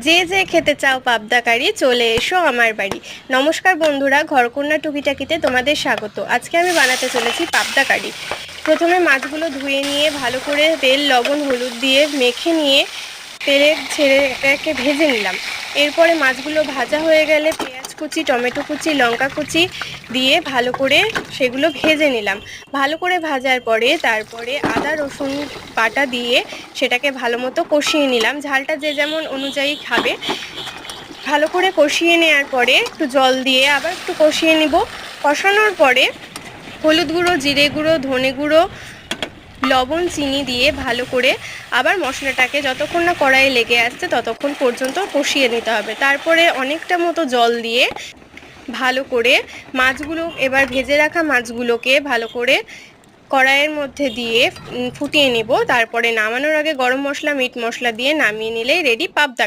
যে যে খেতে চাও পাবদা কারি চলে এসো আমার বাড়ি। নমস্কার বন্ধুরা, ঘরকন্যা টুকিটাকিতে তোমাদের স্বাগত। আজকে আমি বানাতে চলেছি পাবদা কারি। প্রথমে মাছগুলো ধুয়ে নিয়ে ভালো করে তেল লবণ হলুদ দিয়ে মেখে নিয়ে তেলে ছেড়ে এটাকে ভেজে নিলাম। এরপরে মাছগুলো ভাজা হয়ে গেলে পেঁয়াজ কুচি, টমেটো কুচি, লঙ্কা কুচি দিয়ে ভালো করে সেগুলো ভেজে নিলাম। ভালো করে ভাজার পরে তারপরে আদা রসুন বাটা দিয়ে সেটাকে ভালো মতো কষিয়ে নিলাম। ঝালটা যে যেমন অনুযায়ী খাবে। ভালো করে কষিয়ে নেওয়ার পরে একটু জল দিয়ে আবার একটু কষিয়ে নিব। কষানোর পরে হলুদ গুঁড়ো, জিরে গুঁড়ো, ধনে গুঁড়ো, লবণ, চিনি দিয়ে ভালো করে আবার মশলাটাকে যতক্ষণ না কড়াইয়ে লেগে আসছে ততক্ষণ পর্যন্ত কষিয়ে নিতে হবে। তারপরে অনেকটা মতো জল দিয়ে ভালো করে মাছগুলো, এবার ভেজে রাখা মাছগুলোকে ভালো করে কড়াইয়ের মধ্যে দিয়ে ফুটিয়ে নেব। তারপরে নামানোর আগে গরম মশলা, মিট মশলা দিয়ে নামিয়ে নিলেই রেডি পাবদা।